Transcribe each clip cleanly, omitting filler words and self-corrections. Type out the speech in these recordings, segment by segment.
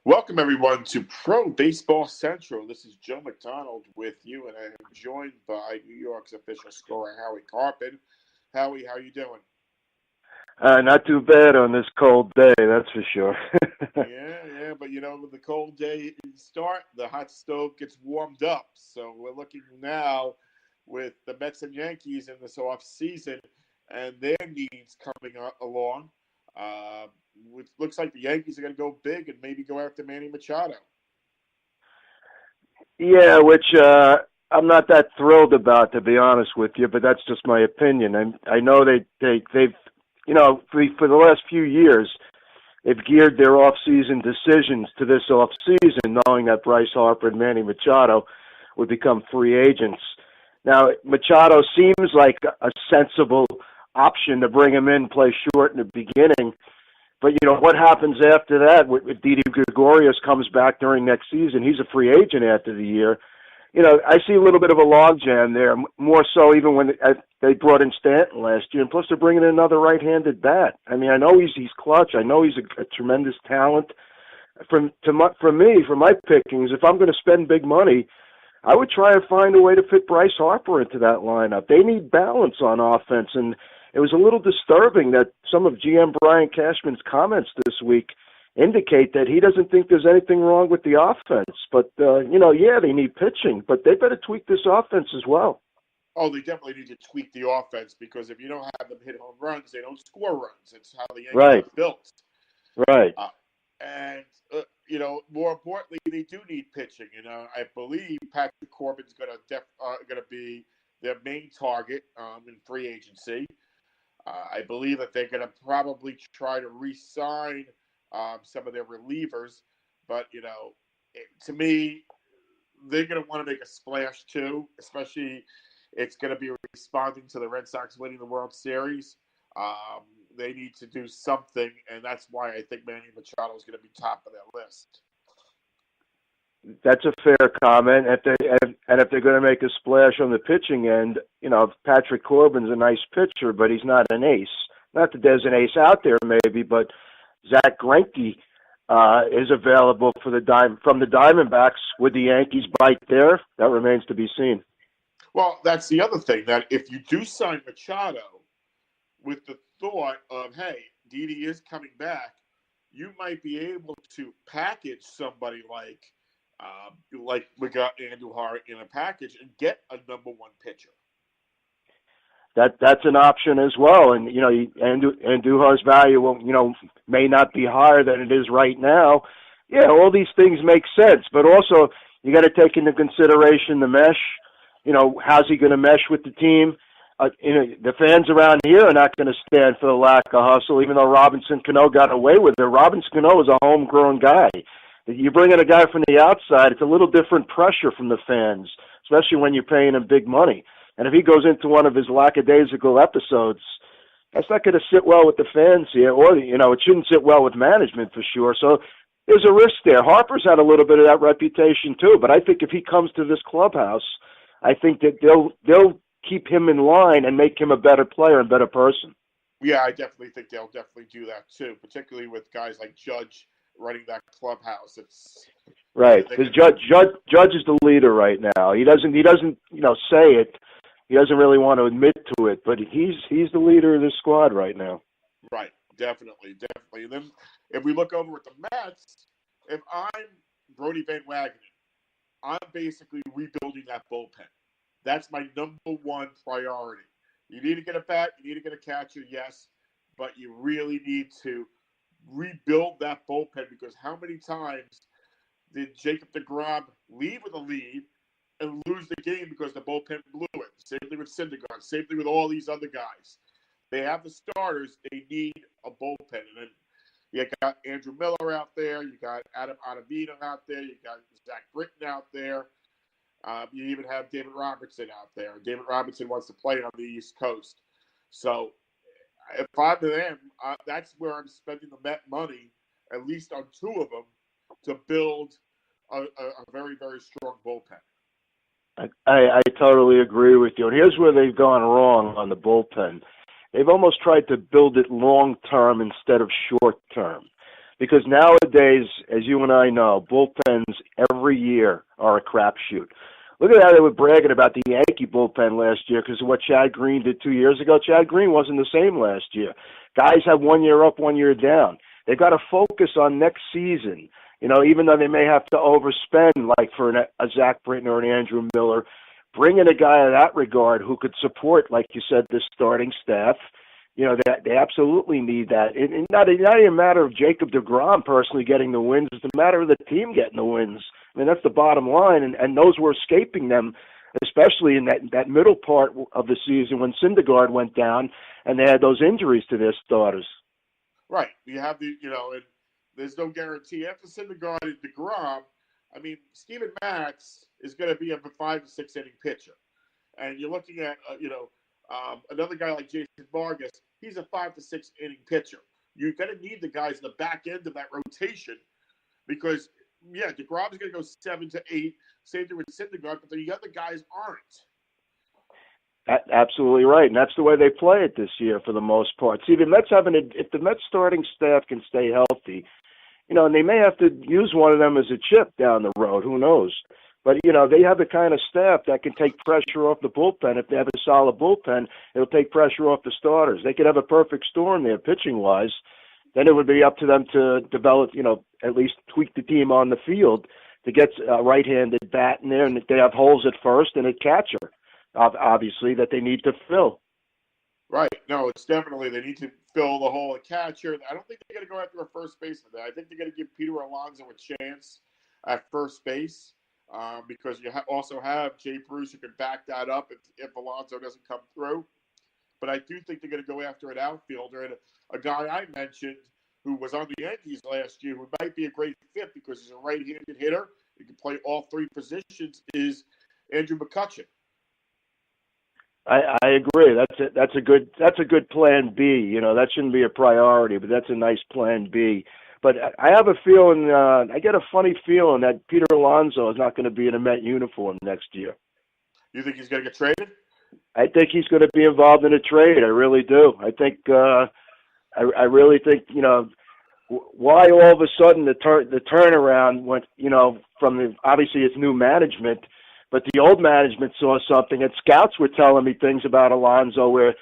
Welcome, everyone, to Pro Baseball Central. This is Joe McDonald with you, and I am joined by New York's official scorer, Howie Karpin. Howie, how you doing? Not too bad on this cold day, that's for sure. Yeah, but with the cold day start, the hot stove gets warmed up. So we're looking now with the Mets and Yankees in this off season and their needs coming along. It looks like the Yankees are going to go big and maybe go after Manny Machado. Yeah, which I'm not that thrilled about, to be honest with you, but that's just my opinion. I know they've for the last few years they've geared their off-season decisions to this off-season, knowing that Bryce Harper and Manny Machado would become free agents. Now, Machado seems like a sensible option to bring him in, play short in the beginning. But, what happens after that? With Didi Gregorius comes back during next season. He's a free agent after the year. I see a little bit of a logjam there, more so even when they brought in Stanton last year. And plus, they're bringing in another right-handed bat. I mean, I know he's clutch. I know he's a tremendous talent. For my pickings, if I'm going to spend big money, I would try and find a way to fit Bryce Harper into that lineup. They need balance on offense, and it was a little disturbing that some of GM Brian Cashman's comments this week indicate that he doesn't think there's anything wrong with the offense. But, they need pitching, but they better tweak this offense as well. Oh, they definitely need to tweak the offense because if you don't have them hit home runs, they don't score runs. It's how the Yankees are built. Right. More importantly, they do need pitching. I believe Patrick Corbin's going to be their main target in free agency. I believe that they're going to probably try to re-sign some of their relievers. But, to me, they're going to want to make a splash too, especially it's going to be responding to the Red Sox winning the World Series. They need to do something, and that's why I think Manny Machado is going to be top of their list. That's a fair comment. If they're going to make a splash on the pitching end, Patrick Corbin's a nice pitcher, but he's not an ace. Not that there's an ace out there, maybe, but Zach Greinke is available from the Diamondbacks. Would the Yankees bite there? That remains to be seen. Well, that's the other thing, that if you do sign Machado with the thought of, hey, Didi is coming back, you might be able to package somebody like we got Andujar in a package and get a number one pitcher. That's an option as well, and Andujar's value may not be higher than it is right now. Yeah, all these things make sense, but also you got to take into consideration the mesh. How's he going to mesh with the team? The fans around here are not going to stand for the lack of hustle, even though Robinson Cano got away with it. Robinson Cano is a homegrown guy. You bring in a guy from the outside, it's a little different pressure from the fans, especially when you're paying him big money. And if he goes into one of his lackadaisical episodes, that's not going to sit well with the fans here, or, it shouldn't sit well with management for sure. So there's a risk there. Harper's had a little bit of that reputation too, but I think if he comes to this clubhouse, I think that they'll keep him in line and make him a better player and better person. Yeah, I definitely think they'll definitely do that too, particularly with guys like Judge running that clubhouse. It's right, because Judge is the leader right now. He doesn't say it. He doesn't really want to admit to it, but he's the leader of this squad right now. Right, definitely. And then if we look over at the Mets, if I'm Brody Van Wagenen, I'm basically rebuilding that bullpen. That's my number one priority. You need to get a bat, you need to get a catcher, yes, but you really need to rebuild that bullpen, because how many times did Jacob deGrom leave with a lead and lose the game because the bullpen blew it? Same thing with Syndergaard. Same thing with all these other guys. They have the starters. They need a bullpen. And then you got Andrew Miller out there. You got Adam Ottavino out there. You got Zach Britton out there. You even have David Robertson out there. David Robertson wants to play on the East Coast. So if I'm them, that's where I'm spending the Met money, at least on two of them, to build a very, very strong bullpen. I totally agree with you. And here's where they've gone wrong on the bullpen. They've almost tried to build it long-term instead of short-term. Because nowadays, as you and I know, bullpens every year are a crapshoot. Look at how they were bragging about the Yankee bullpen last year because of what Chad Green did 2 years ago. Chad Green wasn't the same last year. Guys have 1 year up, 1 year down. They've got to focus on next season. You know, even though they may have to overspend, like for a Zach Britton or an Andrew Miller, bring in a guy of that regard who could support, like you said, the starting staff. You know, they absolutely need that. And not even a matter of Jacob deGrom personally getting the wins. It's a matter of the team getting the wins. I mean, that's the bottom line. And those were escaping them, especially in that middle part of the season when Syndergaard went down and they had those injuries to their starters. Right. You have and there's no guarantee. After Syndergaard and deGrom, I mean, Steven Matz is going to be a 5 to 6 inning pitcher. And you're looking at, another guy like Jason Vargas, he's a 5 to 6 inning pitcher. You're going to need the guys in the back end of that rotation because, deGrom is going to go 7 to 8, same thing with Syndergaard, but the other guys aren't. Absolutely right, and that's the way they play it this year for the most part. See, the Mets if the Mets starting staff can stay healthy, and they may have to use one of them as a chip down the road. Who knows? But, they have the kind of staff that can take pressure off the bullpen. If they have a solid bullpen, it'll take pressure off the starters. They could have a perfect storm there pitching-wise. Then it would be up to them to develop, at least tweak the team on the field to get a right-handed bat in there. And they have holes at first and at catcher, obviously, that they need to fill. Right. No, it's definitely they need to fill the hole at catcher. I don't think they're going to go after a first baseman. I think they're going to give Peter Alonso a chance at first base. Because you also have Jay Bruce who can back that up if Alonso doesn't come through. But I do think they're going to go after an outfielder. And a guy I mentioned who was on the Yankees last year who might be a great fit because he's a right-handed hitter, he can play all three positions, is Andrew McCutchen. I agree. That's a good plan B. That shouldn't be a priority, but that's a nice plan B. But I have a feeling, I get a funny feeling that Peter Alonso is not going to be in a Met uniform next year. You think he's going to get traded? I think he's going to be involved in a trade. I really do. I think, I really think, why all of a sudden the turnaround went, from obviously it's new management, but the old management saw something, and scouts were telling me things about Alonso where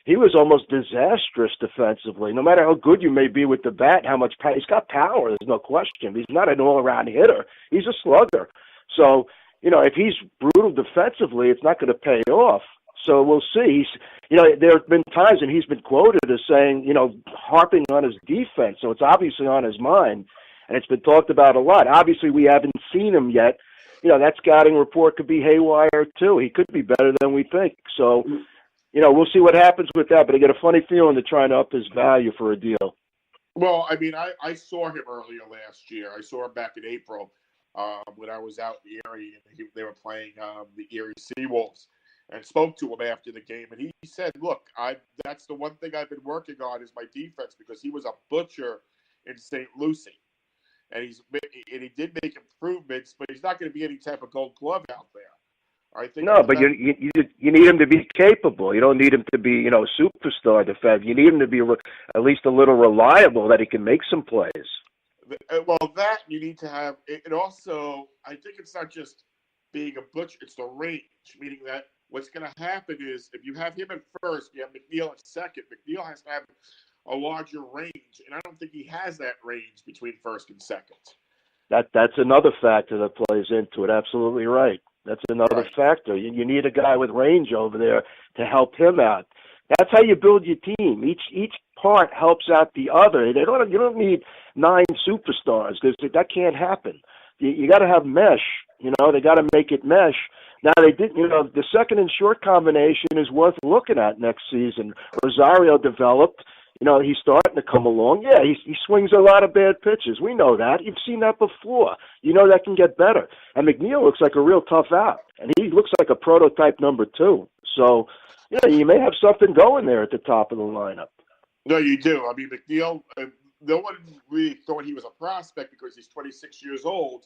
he was almost disastrous defensively. No matter how good you may be with the bat, how much power, he's got power, there's no question. He's not an all-around hitter. He's a slugger. So, if he's brutal defensively, it's not going to pay off. So we'll see. There have been times, and he's been quoted as saying, harping on his defense. So it's obviously on his mind, and it's been talked about a lot. Obviously, we haven't seen him yet. That scouting report could be haywire, too. He could be better than we think. So, we'll see what happens with that, but I get a funny feeling they're trying to up his value for a deal. Well, I mean, I saw him earlier last year. I saw him back in April when I was out in Erie, and they were playing the Erie Seawolves, and spoke to him after the game. And he said, look, that's the one thing I've been working on is my defense because he was a butcher in St. Lucie. And he did make improvements, but he's not going to be any type of gold glove out there. I think but you need him to be capable. You don't need him to be, superstar defense. You need him to be at least a little reliable that he can make some plays. Well, that you need to have. And also, I think it's not just being a butcher. It's the range, meaning that what's going to happen is if you have him at first, you have McNeil at second. McNeil has to have a larger range, and I don't think he has that range between first and second. That's another factor that plays into it. Absolutely right. That's another factor. You need a guy with range over there to help him out. That's how you build your team. Each part helps out the other. You don't need 9 superstars because that can't happen. You got to have mesh. They got to make it mesh. Now they did. The second and short combination is worth looking at next season. Rosario developed. He's starting to come along. Yeah, he swings a lot of bad pitches. We know that. You've seen that before. That can get better. And McNeil looks like a real tough out. And he looks like a prototype number 2. So, you may have something going there at the top of the lineup. No, you do. I mean, McNeil, no one really thought he was a prospect because he's 26 years old,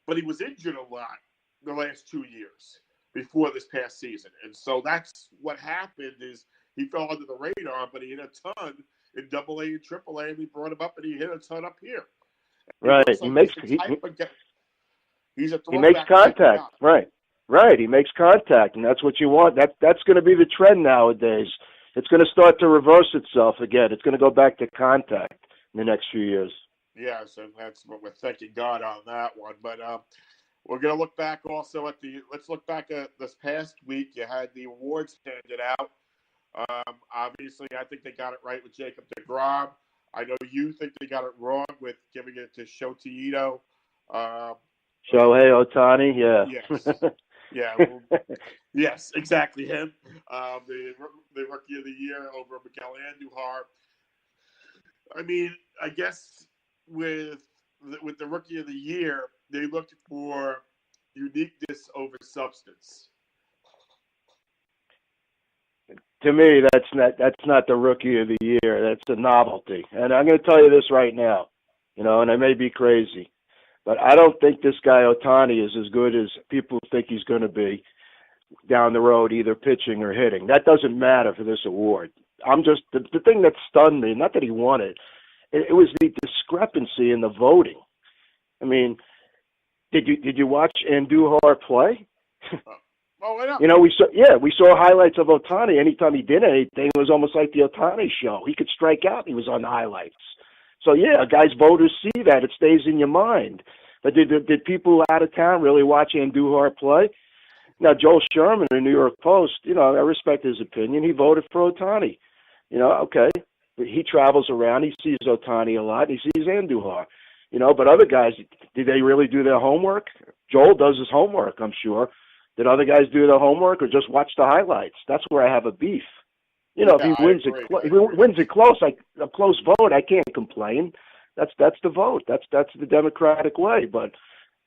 but he was injured a lot the last 2 years before this past season. And so that's what happened is he fell under the radar, but he hit a ton in Double A and Triple A, and we brought him up, and he hit a ton up here. Right. He's a he makes contact. Right. He makes contact, and that's what you want. That's going to be the trend nowadays. It's going to start to reverse itself again. It's going to go back to contact in the next few years. Yeah, so that's what we're thanking God on that one. But we're going to look back also let's look back at this past week. You had the awards handed out. Obviously, I think they got it right with Jacob deGrom. I know you think they got it wrong with giving it to Shohei Ohtani, yeah. Yes. Yeah. Well, yes, exactly him. The Rookie of the Year over Miguel Andujar. I mean, I guess with the Rookie of the Year, they looked for uniqueness over substance. To me, that's not the Rookie of the Year. That's a novelty. And I'm going to tell you this right now, and I may be crazy, but I don't think this guy Ohtani is as good as people think he's going to be down the road, either pitching or hitting. That doesn't matter for this award. The thing that stunned me, not that he won it, it was the discrepancy in the voting. I mean, did you watch Andujar play? Oh, I know. We saw highlights of Ohtani. Anytime he did anything, it was almost like the Ohtani show. He could strike out. He was on the highlights. So yeah, guys, voters see that. It stays in your mind. But did people out of town really watch Andujar play? Now, Joel Sherman in the New York Post, I respect his opinion. He voted for Ohtani. Okay. He travels around. He sees Ohtani a lot. He sees Andujar. But other guys, did they really do their homework? Joel does his homework, I'm sure. Did other guys do their homework or just watch the highlights? That's where I have a beef. If he wins it close, a close vote, I can't complain. That's the vote. That's the democratic way. But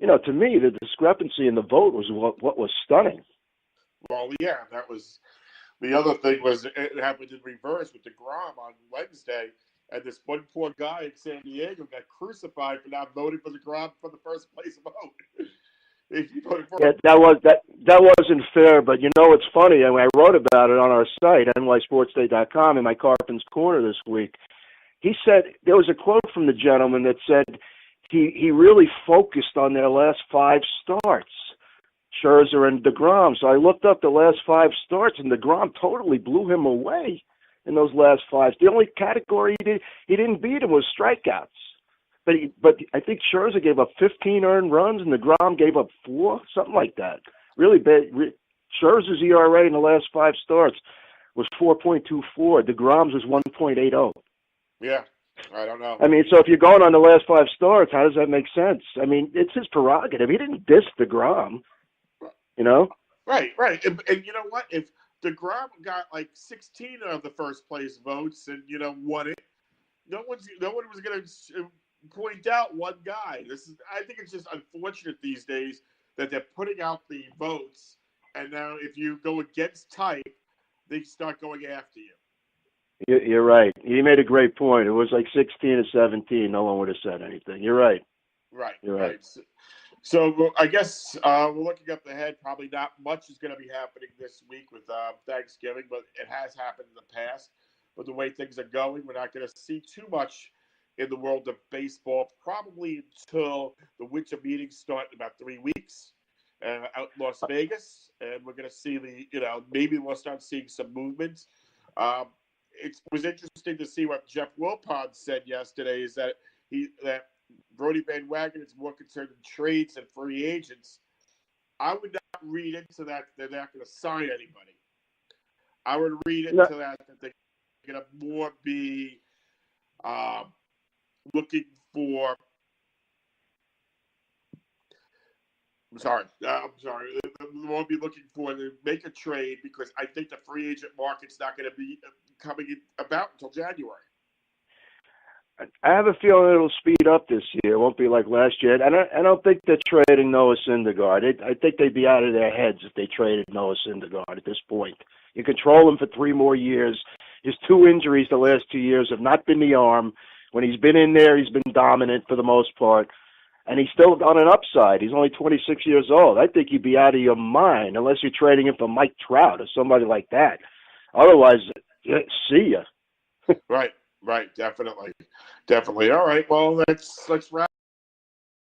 to me, the discrepancy in the vote was what was stunning. Well, yeah, that was the other thing. Was it happened in reverse with deGrom on Wednesday, and this one poor guy in San Diego got crucified for not voting for deGrom for the first place vote. Yeah, that wasn't fair, but it's funny, and I wrote about it on our site, nysportsday.com, in my Karpin's Corner this week. He said, there was a quote from the gentleman that said he really focused on their last 5 starts, Scherzer and deGrom. So I looked up the last 5 starts, and deGrom totally blew him away in those last 5. The only category he didn't beat him was strikeouts. But I think Scherzer gave up 15 earned runs, and deGrom gave up 4, something like that. Really bad. Scherzer's ERA in the last 5 starts was 4.24. deGrom's was 1.80. Yeah, I don't know. I mean, so if you're going on the last 5 starts, how does that make sense? I mean, it's his prerogative. He didn't diss deGrom, Right. And you know what? If deGrom got like 16 of the first place votes and won it, no one was going to point out one guy. I think it's just unfortunate these days that they're putting out the votes, and now if you go against type, they start going after you. You're right. He made a great point. It was like 16 or 17. No one would have said anything. You're right. Right. You're right. So I guess we're looking up ahead. Probably not much is going to be happening this week with Thanksgiving, but it has happened in the past. But the way things are going, we're not going to see too much in the world of baseball, probably until the winter meetings start in about 3 weeks out in Las Vegas. And we're going to see maybe we'll start seeing some movement. It was interesting to see what Jeff Wilpon said yesterday, is that Brodie Van Wagenen is more concerned in trades and free agents. I would not read into that they're not going to sign anybody. I would read into that they're going to more be looking for. They won't be looking for to make a trade, because I think the free agent market's not going to be coming about until January. I have a feeling it'll speed up this year. It won't be like last year. I don't think they're trading Noah Syndergaard. I think they'd be out of their heads if they traded Noah Syndergaard at this point. You control him for 3 more years. His 2 injuries the last 2 years have not been the arm. When he's been in there, he's been dominant for the most part. And he's still on an upside. He's only 26 years old. I think you'd be out of your mind unless you're trading him for Mike Trout or somebody like that. Otherwise, see ya. Right. Right, definitely. Definitely. All right, well, let's wrap